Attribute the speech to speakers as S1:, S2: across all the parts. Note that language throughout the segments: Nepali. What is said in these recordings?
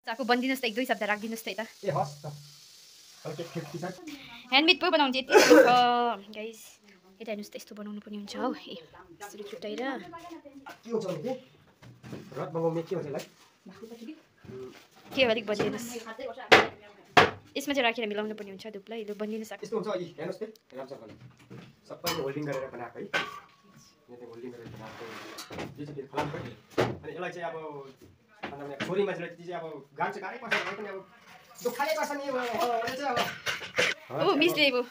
S1: चाकु बनिदिनुहोस् त एक दुई शब्द राखिदिनुहोस् त यता
S2: ए हस् त अलि 50 छ
S1: ह्यान्डमेड पो बनाउनु चाहिँ यति छ गाइस यता हेर्नुहोस् त यस्तो बनाउनु पनि हुन्छ हौ ए यसरी छुट्याएर
S2: के हुन्छ भने रड बनाउने के हुन्छ
S1: के अलिक बनिदिनुहोस् यसमा चाहिँ राखेर मिलाउनु पनि हुन्छ धुप्लै लु बनिदिनुहोस्
S2: यस्तो हुन्छ यी हेर्नुहोस् त राम्रोसँग सबैले होल्डिङ गरेर बनाएको है यहाँ होल्डिङ गरेर बनाएको यो चाहिँ फेरि फलाम पनि अनि यसलाई चाहिँ अब छोरी मान्छेलाई त्यति चाहिँ अब गाह्रो चाहिँ गाह्रै पर्छ पनि अब दुःखले पर्छ नि यो चाहिँ अब
S1: ओ मिसले यो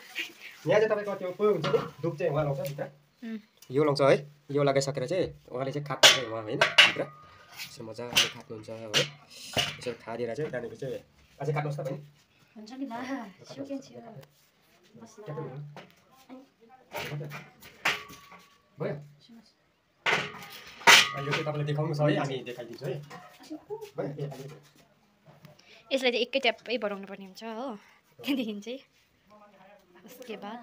S2: यहाँ चाहिँ तपाईँको त्यो पोइ हुन्छ नि धुप चाहिँ उहाँ लाउँछ भित्र यो लाउँछ है यो लगाइसकेर चाहिँ उहाँले चाहिँ खान्छ उहाँ होइन भित्र यसो मजाले खानुहुन्छ है यसो खादिएर चाहिँ त्यहाँदेखि चाहिँ अझै काट्नुहोस् त पनि
S3: हुन्छ नि ला
S2: भयो यो चाहिँ तपाईँले देखाउनु छ है हामी देखाइदिन्छु है भयो
S1: यसलाई चाहिँ एकै ट्यापै बनाउनु पर्ने हुन्छ हो त्यहाँदेखि चाहिँ उसके बाद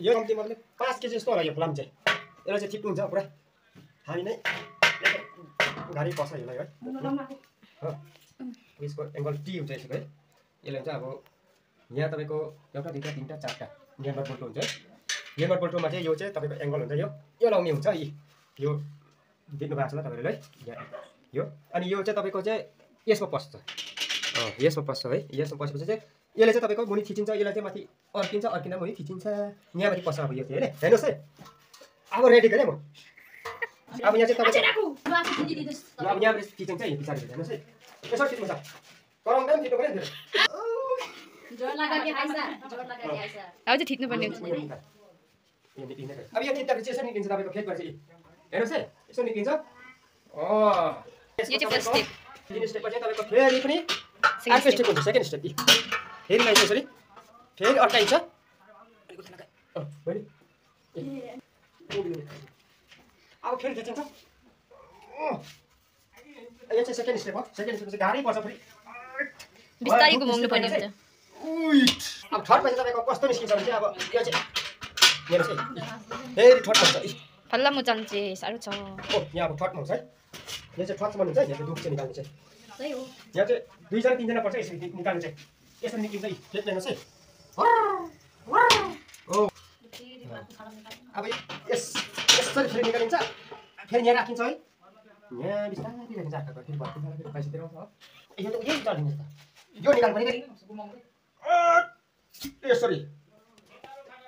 S2: यो कम्ती मतलब 5 केजी जस्तो होला यो फलाम चाहिँ यसलाई चाहिँ ठिक हुन्छ पुरा हामी नै गाडी पर्छ यसलाई है यसको एङ्गल टी हुन्छ यसको है यसलाई चाहिँ अब यहाँ तपाईँको एउटा दुईवटा तिनवटा चारवटा नियमबाट बोल्टो हुन्छ है नियमबाट बोल्टोमा चाहिँ यो चाहिँ तपाईँको एङ्गल हुन्छ यो लाउने हुन्छ यो देख्नु भएको छ ल तपाईँहरूले है यो अनि यो चाहिँ तपाईँको चाहिँ यसमा पस्छ यसमा पस्छ है यसमा पसेपछि चाहिँ यसले चाहिँ तपाईँको मुनि थिचिन्छ यसलाई चाहिँ माथि अर्किन्छ अर्किँदा मुनि थिचिन्छ यहाँ माथि पस्छ अब यो चाहिँ होइन हेर्नुहोस् है अब रेडी गरेँ म अब यहाँ चाहिँ तपाईँको अब यहाँ थिचिन्छ है पछाडि हेर्नुहोस् है यसो थिच्नु छ कराउँदा पनि थिच्नु पऱ्यो
S1: अब चाहिँ थिच्नु पर्ने हुन्छ
S2: अब यो थिच्दाखेरि चाहिँ यसो निक्लिन्छ तपाईँको फेदबाट चाहिँ हेर्नुहोस् है यसो निक्लिन्छ
S1: यो चाहिँ फर्स्ट स्टेप
S2: सेकेन्ड स्टेपमा चाहिँ तपाईँको फेरि पनि अर्को स्टेप हुन्छ सेकेन्ड स्टेप फेरि लगाइन्छ यसरी फेरि अड्काइन्छ अब फेरि थिचिन्छ यो चाहिँ सेकेन्ड स्टेप हो सेकेन्ड स्टेप चाहिँ गाह्रै पर्छ फेरि
S1: बिस्तारै घुमाउनु पर्ने हुन्छ
S2: अब थर्डमा चाहिँ तपाईँको कस्तो निस्किन्छ भने चाहिँ अब यो चाहिँ हेर्नुहोस् है फेरि थर्ड पर्छ
S1: फल्ला मुचाल्नु चाहिँ साह्रो छ
S2: यहाँ अब थर्डमा हुन्छ है यो चाहिँ थर्डसम्म हुन्छ है यहाँ चाहिँ दुध चाहिँ निकाल्नु चाहिँ यहाँ चाहिँ 2 जना 3 जना पर्छ यसरी निकाल्नु चाहिँ यसरी निक्लिन्छ है फेरि हेर्नुहोस् है अब यसरी फेरि निकालिन्छ फेरि यहाँ राखिन्छ है यहाँ बिस्तारै राखिन्छ आँखाको फेरि भर्किन्छ फेरि पैसा दिएर आउँछ यो त यही चलिदिनुहोस् त यो निकाल्नु पनि ए सरी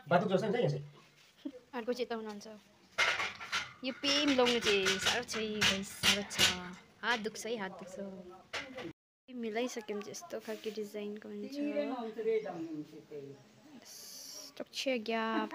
S2: बाटो जोड्छ नि यहाँ चाहिँ
S1: अर्को चेताउनु हुन्छ यो पे मिलाउनु चाहिँ साह्रो छ है साह्रो छ हात दुख्छ है हात दुख्छ मिलाइसक्यौँ चाहिँ यस्तो खालको डिजाइनको हुन्छ स्ट्रक्चर ग्याप